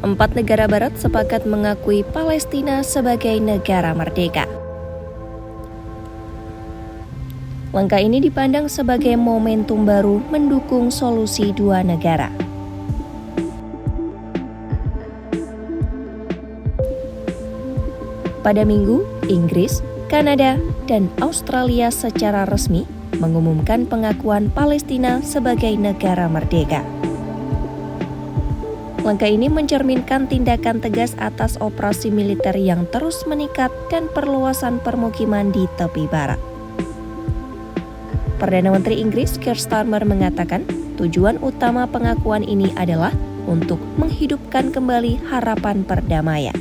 4 negara barat sepakat mengakui Palestina sebagai negara merdeka. Langkah ini dipandang sebagai momentum baru mendukung solusi dua negara. Pada Minggu, Inggris, Kanada, dan Australia secara resmi mengumumkan pengakuan Palestina sebagai negara merdeka. Langkah ini mencerminkan tindakan tegas atas operasi militer yang terus meningkat dan perluasan permukiman di tepi barat. Perdana Menteri Inggris Keir Starmer mengatakan tujuan utama pengakuan ini adalah untuk menghidupkan kembali harapan perdamaian.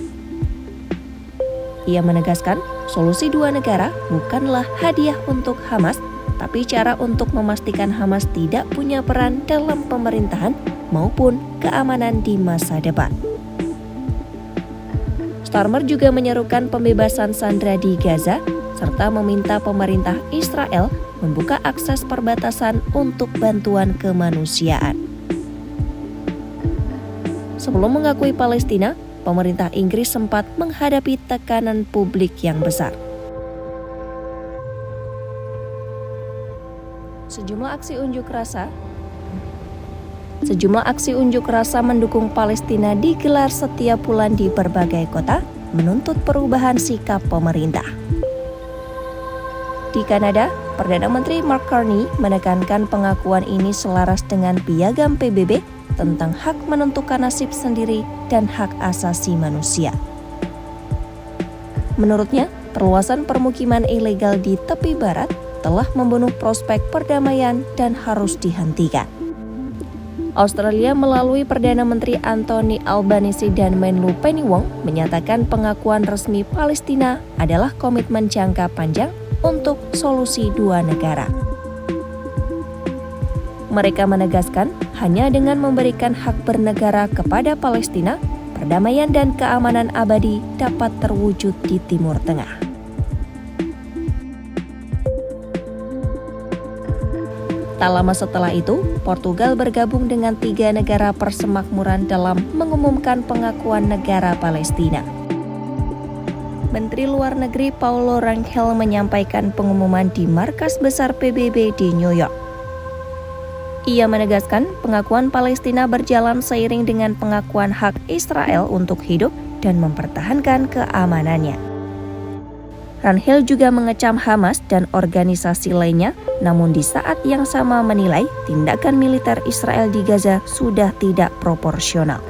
Ia menegaskan solusi dua negara bukanlah hadiah untuk Hamas, tapi cara untuk memastikan Hamas tidak punya peran dalam pemerintahan maupun keamanan di masa depan. Starmer juga menyerukan pembebasan sandera di Gaza, serta meminta pemerintah Israel membuka akses perbatasan untuk bantuan kemanusiaan. Sebelum mengakui Palestina, pemerintah Inggris sempat menghadapi tekanan publik yang besar. Sejumlah aksi unjuk rasa mendukung Palestina digelar setiap bulan di berbagai kota, menuntut perubahan sikap pemerintah. Di Kanada, Perdana Menteri Mark Carney menekankan pengakuan ini selaras dengan piagam PBB tentang hak menentukan nasib sendiri dan hak asasi manusia. Menurutnya, perluasan permukiman ilegal di tepi barat telah membunuh prospek perdamaian dan harus dihentikan. Australia melalui Perdana Menteri Anthony Albanese dan Menlu Penny Wong menyatakan pengakuan resmi Palestina adalah komitmen jangka panjang untuk solusi dua negara. Mereka menegaskan hanya dengan memberikan hak bernegara kepada Palestina, perdamaian dan keamanan abadi dapat terwujud di Timur Tengah. Tak lama setelah itu, Portugal bergabung dengan 3 negara persemakmuran dalam mengumumkan pengakuan negara Palestina. Menteri Luar Negeri Paulo Rangel menyampaikan pengumuman di markas besar PBB di New York. Ia menegaskan pengakuan Palestina berjalan seiring dengan pengakuan hak Israel untuk hidup dan mempertahankan keamanannya. Rangel juga mengecam Hamas dan organisasi lainnya, namun di saat yang sama menilai tindakan militer Israel di Gaza sudah tidak proporsional.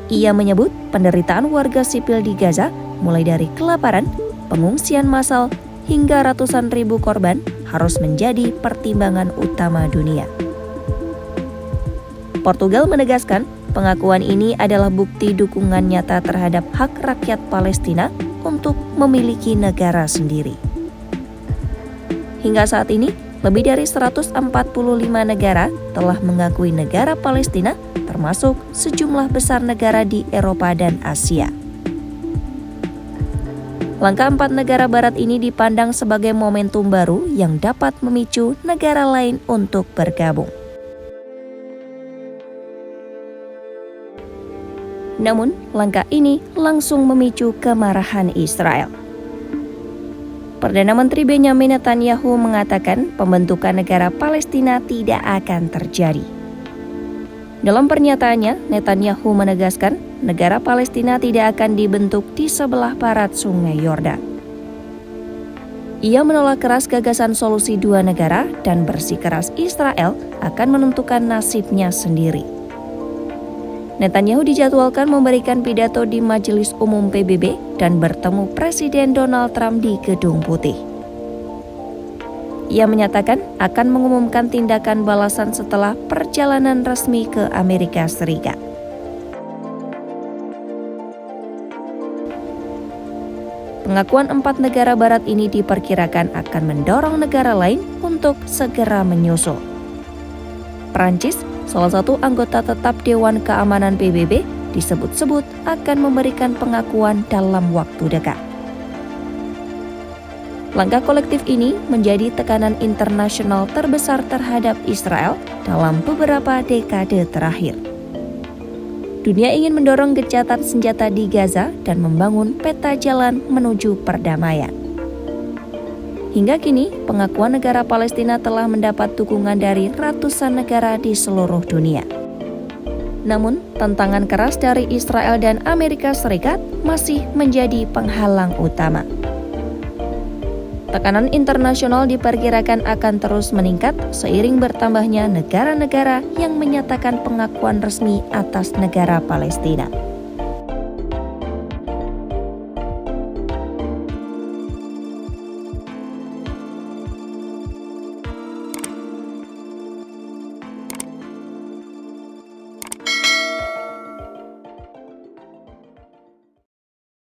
Ia menyebut penderitaan warga sipil di Gaza, mulai dari kelaparan, pengungsian massal, hingga ratusan ribu korban, harus menjadi pertimbangan utama dunia. Portugal menegaskan pengakuan ini adalah bukti dukungan nyata terhadap hak rakyat Palestina untuk memiliki negara sendiri. Hingga saat ini, lebih dari 145 negara telah mengakui negara Palestina, termasuk sejumlah besar negara di Eropa dan Asia. Langkah 4 negara barat ini dipandang sebagai momentum baru yang dapat memicu negara lain untuk bergabung. Namun, langkah ini langsung memicu kemarahan Israel. Perdana Menteri Benjamin Netanyahu mengatakan pembentukan negara Palestina tidak akan terjadi. Dalam pernyataannya, Netanyahu menegaskan negara Palestina tidak akan dibentuk di sebelah barat Sungai Yordan. Ia menolak keras gagasan solusi dua negara dan bersikeras Israel akan menentukan nasibnya sendiri. Netanyahu dijadwalkan memberikan pidato di Majelis Umum PBB dan bertemu Presiden Donald Trump di Gedung Putih. Ia menyatakan akan mengumumkan tindakan balasan setelah perjalanan resmi ke Amerika Serikat. Pengakuan 4 negara barat ini diperkirakan akan mendorong negara lain untuk segera menyusul. Prancis, salah satu anggota tetap Dewan Keamanan PBB, disebut-sebut akan memberikan pengakuan dalam waktu dekat. Langkah kolektif ini menjadi tekanan internasional terbesar terhadap Israel dalam beberapa dekade terakhir. Dunia ingin mendorong gencatan senjata di Gaza dan membangun peta jalan menuju perdamaian. Hingga kini, pengakuan negara Palestina telah mendapat dukungan dari ratusan negara di seluruh dunia. Namun, tantangan keras dari Israel dan Amerika Serikat masih menjadi penghalang utama. Tekanan internasional diperkirakan akan terus meningkat seiring bertambahnya negara-negara yang menyatakan pengakuan resmi atas negara Palestina.